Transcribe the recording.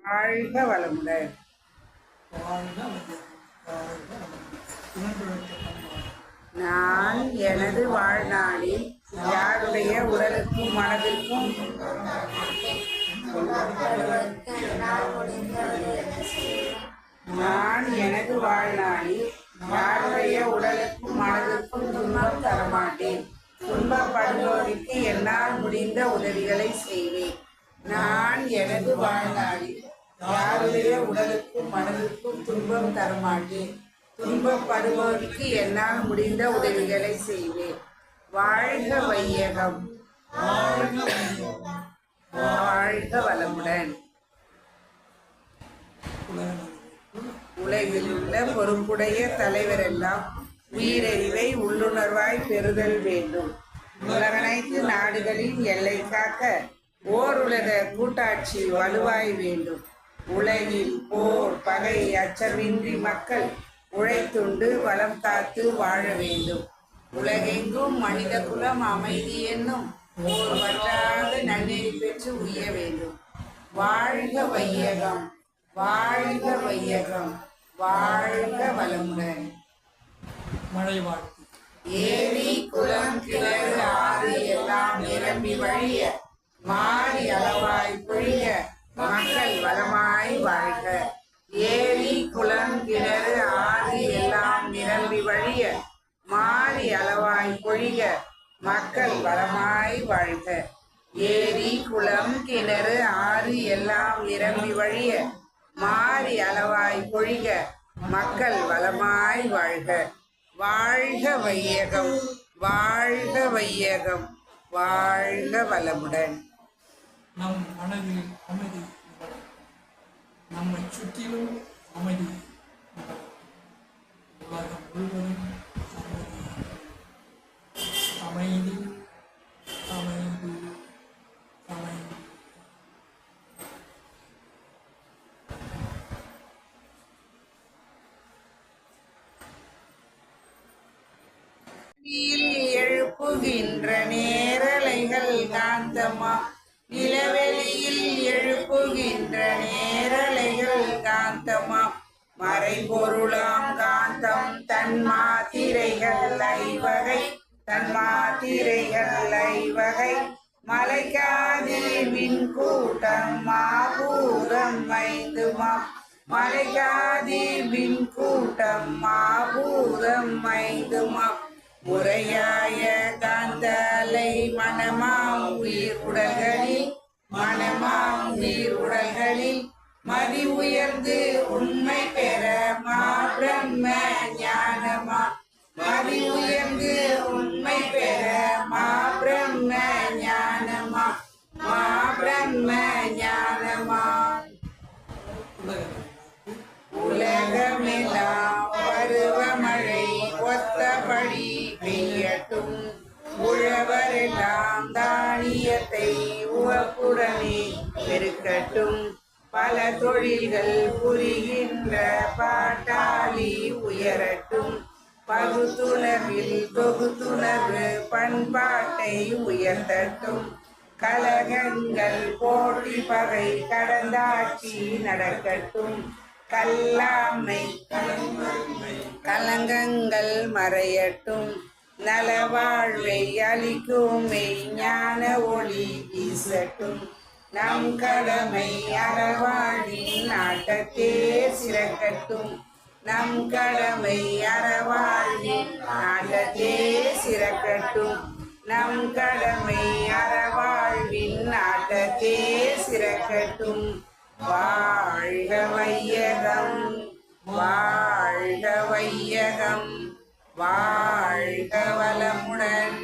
வாழ்க வளமுடன். நான் எனது வாழ்நாளில் யாருடைய உடலுக்கும் மனதிற்கும் நான் எனது வாழ்நாளில் யாருடைய உடலுக்கும் மனதிற்கும் துன்பம் தரமாட்டேன். துன்பப்படுவோருக்கு என்னால் முடிந்த உதவிகளை செய்வேன். நான் எனது வாழ்நாளில் யாருடைய உடலுக்கும் மனதிற்கும் துன்பம் தரமாட்டேன். துன்பப்படுவோருக்கு என்னால் முடிந்த உதவிகளை செய்வேன். வாழ்க வையகம், வாழ்க வளமுடன். உலகில் உள்ள பொறுப்புடைய தலைவரெல்லாம் உயிரறிவை உள்ளுணர்வாய் பெறுதல் வேண்டும். உலகனைத்து நாடுகளின் எல்லை காக்க ஓருலக கூட்டாட்சி வலுவாய் வேண்டும். உலகில் போர் பகை அச்சமின்றி மக்கள் உழைத்துண்டு வளம் காத்து வாழ வேண்டும். உலகெங்கும் மனித குலம் அமைதி என்னும் போர் வற்றாத நன்னெறி பெற்று உய்ய வேண்டும். வாழ்க வையகம், வாழ்க வையகம், வாழ்க வளமுடன். மழை வாழ்த்து. ஏரி குளம் கிணறு ஆறு எல்லாம் நிரம்பி வழிய மாறி அளவாய் பொழிய மக்கள் வளமாய் வாழ்க. ஏரி குளம் கிணறு ஆறு எல்லாம் நிரம்பி வழிய மாறி அளவாய் பொழிக மக்கள் வளமாய் வாழ்க. ஏரி குளம் கிணறு ஆறு எல்லாம் நிரம்பி வழிய மாறி அளவாய் பொழிக மக்கள் வளமாய் வாழ்க. வாழ்க வையகம், வாழ்க வையகம், வாழ்க வளமுடன். நம் மனதில் அமைதி, நம்மை சுற்றிலும் அமைதி, உலகம் முழுவதும் அமைதி, அமைதி, அமைதி. எழுப்புகின்ற நேரலைகள் காந்தமா, நிலவெளியில் எழுப்புகின்ற நேரலைகள் காந்தமா, மறைபொருளாம் காந்தம் தன்மாத்திரைகள் ஐவகை, தன்மாத்திரைகள் ஐவகை, மலைக்காதி விண்கூட்டம் மாபூதம் ஐந்துமா, மலைக்காதி விண்கூட்டம் மாபூதம் ஐந்துமா, முறையாய காந்தலை மனமாம் உயிர் உடல்களில், மனமாம் உயிர் உடல்களில் மதி உயர்ந்து உண்மை பெற மா பிரம்ம ஞானமா, மதி உயர்ந்து உண்மை பெற மா பிரம்ம ஞானமா, மா பிரம்ம ஞானமா. உலகமெல்லாம் பருவமழை ஒத்தபடி பெய்யட்டும், உழவரெல்லாம் தானியத்தை உவப்புடனே பெருக்கட்டும், பல தொழில்கள் புரிகின்ற பாட்டாளி உயரட்டும், பகுத்துணர்வில் தொகுத்துணர்வு பண்பாட்டை உயர்த்தட்டும், கலகங்கள் போட்டி பகை கடந்தாட்சி நடக்கட்டும், கல்லாமை கலங்கங்கள் மறையட்டும், நலவாழ்வை அளிக்கும் மெய்ஞான ஒளி வீசட்டும், நம் கடமை அறவாழின் நாட்டத்தே சிறக்கட்டும், நம் கடமை அறவாழின் நாட்டத்தே சிறக்கட்டும், நம் கடமை அறவாழ்வின் நாட்டத்தே சிறக்கட்டும். வாழ்க வையகம், வாழ்க வையகம், வாழ்க வளமுடன்.